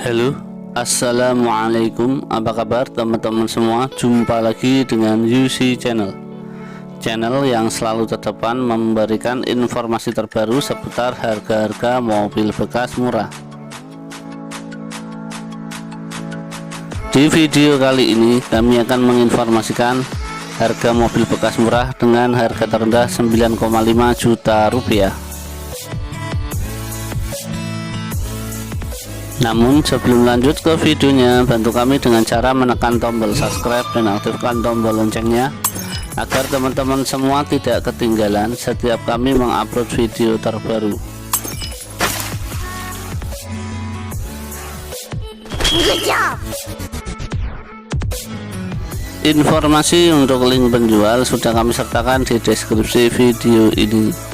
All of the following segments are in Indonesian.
Halo, assalamualaikum, apa kabar teman-teman semua? Jumpa lagi dengan UC Channel yang selalu terdepan memberikan informasi terbaru seputar harga-harga mobil bekas murah. Di video kali ini kami akan menginformasikan harga mobil bekas murah dengan harga terendah 9,5 juta rupiah. Namun sebelum lanjut ke videonya, bantu kami dengan cara menekan tombol subscribe dan aktifkan tombol loncengnya agar teman-teman semua tidak ketinggalan setiap kami mengupload video terbaru. Informasi untuk link penjual sudah kami sertakan di deskripsi video ini.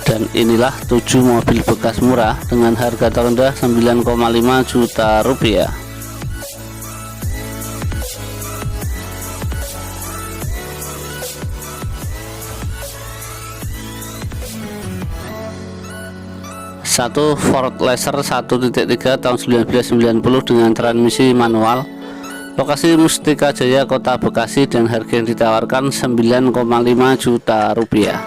Dan inilah 7 mobil bekas murah dengan harga terendah 9,5 juta rupiah. Satu Ford Laser 1.3 tahun 1990 dengan transmisi manual, lokasi Mustika Jaya, Kota Bekasi, dan harga yang ditawarkan 9,5 juta rupiah.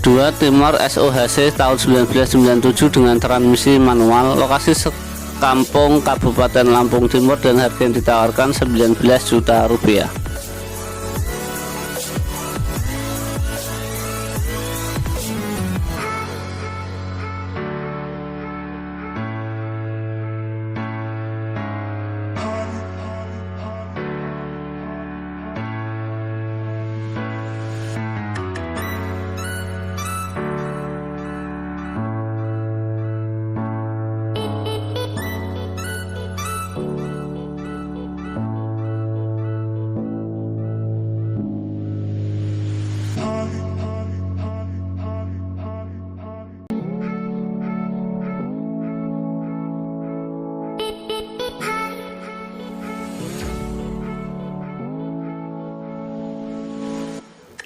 Dua Timor SOHC tahun 1997 dengan transmisi manual, lokasi Kampung, Kabupaten Lampung Timur, dan harga yang ditawarkan 19 juta rupiah.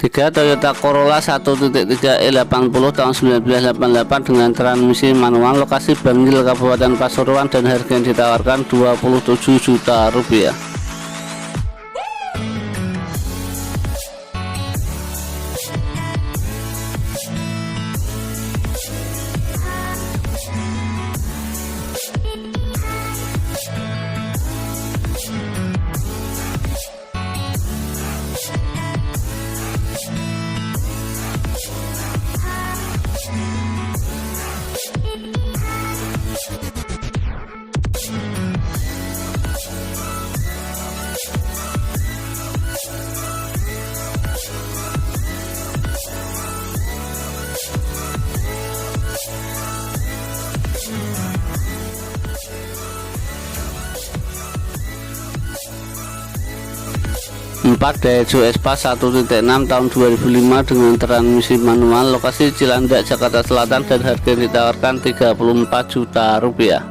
Tiga Toyota Corolla 1.3 E80 tahun 1988 dengan transmisi manual, lokasi Bangil, Kabupaten Pasuruan, dan harga yang ditawarkan 27 juta rupiah. Empat Daihatsu Espa 1.6 tahun 2005 dengan transmisi manual, lokasi Cilandak, Jakarta Selatan, dan harga yang ditawarkan 34 juta rupiah.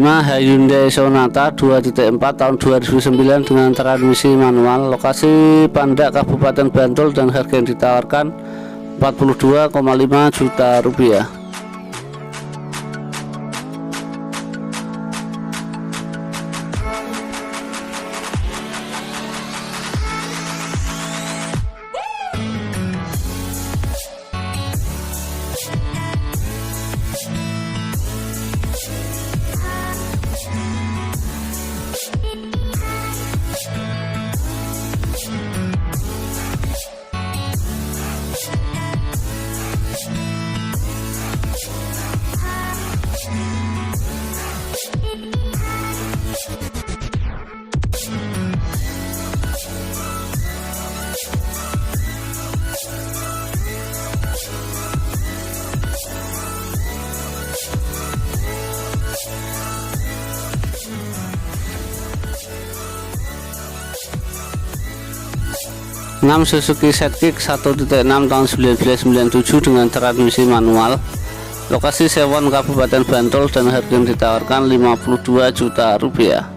Hyundai Sonata 2.4 tahun 2009 dengan transmisi manual, lokasi Pandak Kabupaten Bantul, dan harga yang ditawarkan 42,5 juta rupiah. Suzuki Sidekick 1.6 tahun 1997 dengan transmisi manual, lokasi Sewon Kabupaten Bantul, dan harga yang ditawarkan 52 juta rupiah.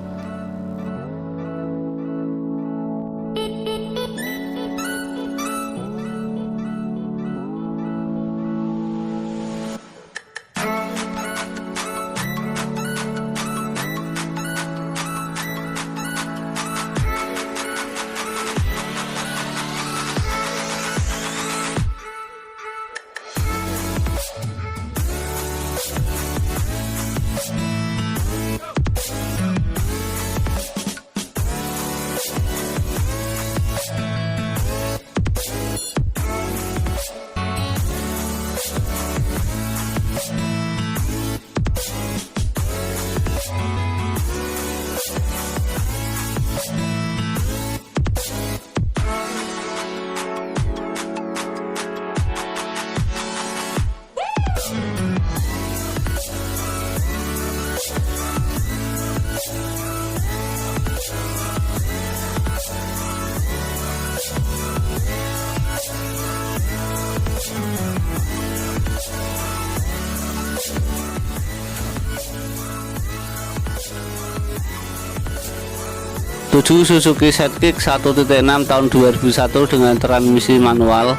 Suzuki Sidekick 1.6 tahun 2001 dengan transmisi manual,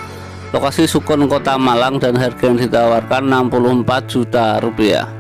lokasi Sukun Kota Malang, dan harga yang ditawarkan 64 juta rupiah.